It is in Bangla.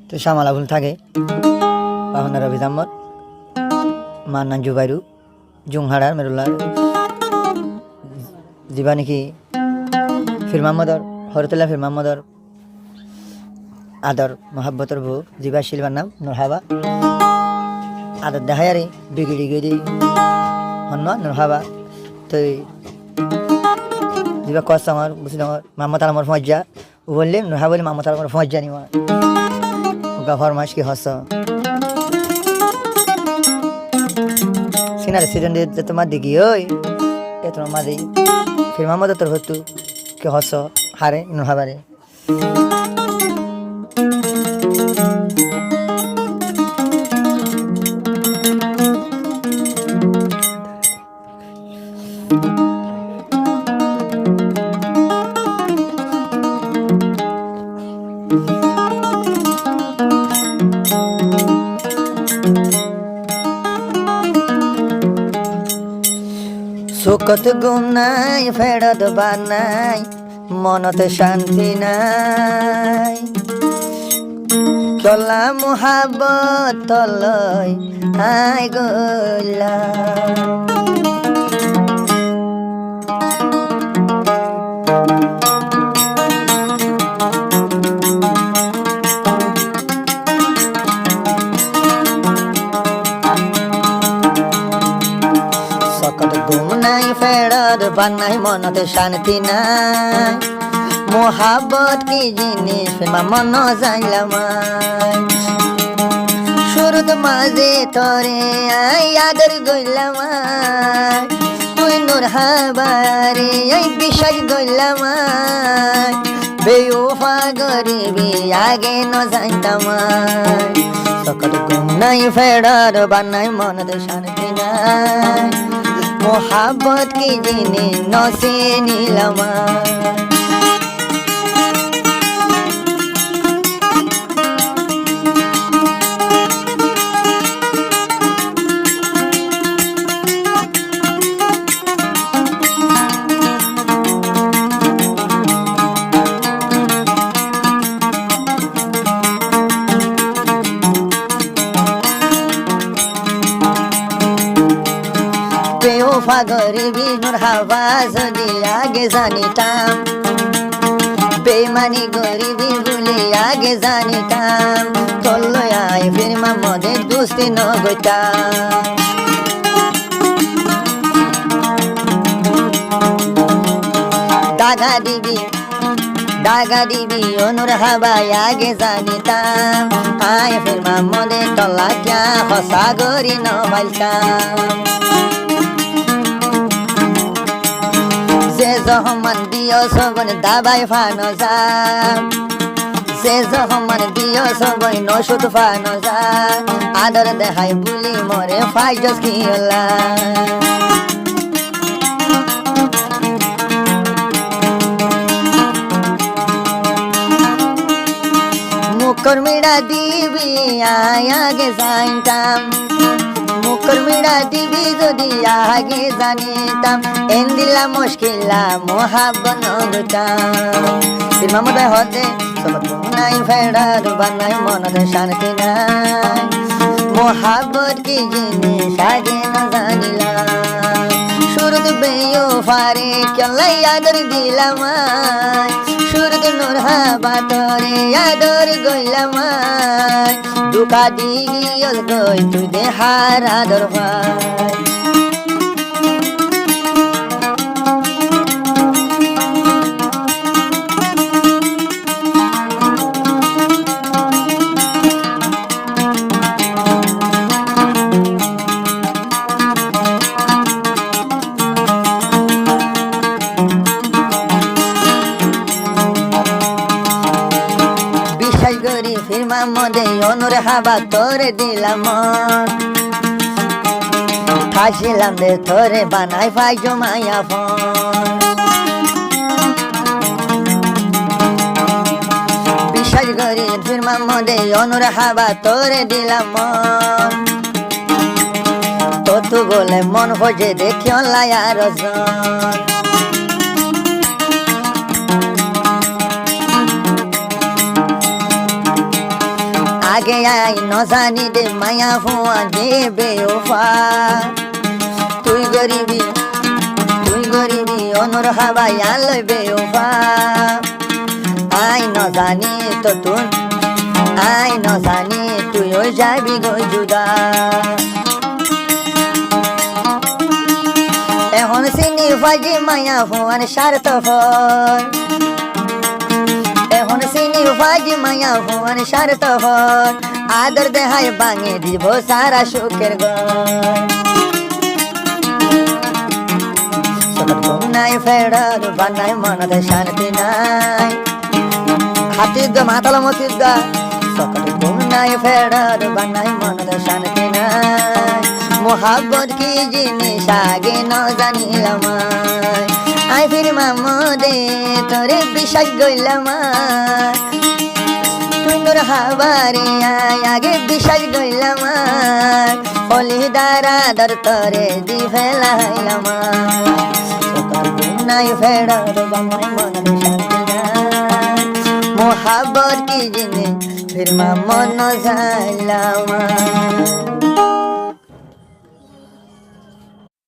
তো শ্যামালা ফুল থাকে পাহনা রবি দাম্মর মান্নান জুবাইরু জুংহাড়ার মেরুল্লার যিবা নেকি ফির মাহমদর হরতুল্লাহ ফির মাহমদর আদর মহাব্বতর বউ যিবা শিলবার নাম নুরহাবা আদর দেখায় আরে বিগিড়ি গিড়ি হন নুরহাবা তো যিবা কষ্ট আমার বুঝলি আমার মাহমদ আলমর ফজ্জা ও বললে নুরহা বলে মাহমদ আলমর ফজ্জা নিবা ওকা ফরমাইশ কি হস সিনারে সিজন দিয়ে যে তোমার দিকি ওই এ তোমার মাদি ফির মাহমদ তোর হতু কে হস হারে নুরহাবারে সুখত গুম নাই ফেরত বানাই মনতে শান্তি নাই চলা মোহাবত তলয় আই গলা ফেরত বানাই মনতে শান্তি নাই মোহাবত কি জিনিস মন যাইলাম শুরুত মাঝে তরে আদর গইলাম তুই নুরহাবারে বিশ্বাস গইলাম বেউফা গরিবি আগে ন যাইতাম সকল ঘুম নাই ফেরত বানাই মনতে শান্তি নাই মোহাবত কি জিনিস নসে নিলাম গরিবি নুরহাবা যদি আগে জানিতাম বেমানি গরিবি বলে আগে জানিতাম তল্লয়ায় ফির মাহমদের দুস্তি নগতাম দাগা দিবি নুরহাবা আগে জানিতাম আয় ফির মাহমদের তল্লা ক্যা হসা গরি নবাইতাম জহমান দিও সবন দাবাই ফানো যা সে জহমান দিও সবন নসুত ফানো যা আদর দেখাই বুলি মরে ফাইজস কিলা মুখর মিড়া দিবি আগে যাইতাম মুখর মিড়া দিবি যদি আগে জানিতাম এন্দিলা মুশকিলা মোহাব্বত নগতাম ফির মাহমদ হতে সবত নাই ফেরত বানাই মনতে শান্তি নাই মোহাব্বত কি জিনিস আগে না জানিলাম শুরুত বেউফারে কেলাই আদর দিলাম শুরুত নুরহাবা তোরে আদর গইলাম দুকা দিগিয়ল গই তুই দেহার আদর ভাই ফির মাহমদে নুরহাবা তোরে দিলাম ফাঁসিলাম দে তোরে বানাই ফাই জমাইয়া ফোন বিশ্বাস করি ফির মাহমদে নুরহাবা তোরে দিলাম তো তু বলে মন খোঁজে দেখিও লায়ার আগে আই নজানি দে মায়া ফুয়া দেবে ওফা তুই গরিবি অনুর হাবাই আলবে ওফা আই নজানি তো তুই আই নজানি তুই ওই যাবি গই জুদা এখন চিনি ফাজি মায়া ফুয়ান স্বার্থপর এখন চিনি ফাজি মায়া ফুয়ান স্বার্থপর আদর দেহায় ভাঙে দিব সারা সুখের ঘর নাই ফেরার বানাই মনতে শান্তি নাই হাতির গা মাতাল মতির গা সকাল ঘুম নাই ফেরার বানাই মনতে শান্তি নাই মোহাব্বত কি জিনিস আগে ন জানিলাম আই ফির মামদে তোরে বিশ্বাস গইলাম তুই তোর হাবারে আয় আগে বিশ্বাস গইলাম হলি দারা দর তরে দি ফেলাইলাম সকাল ঘুম নাই ফেরার বানাই মনতে শান্তি নাই মোহাব্বত কি জিনিস ফির মামন জাইলাম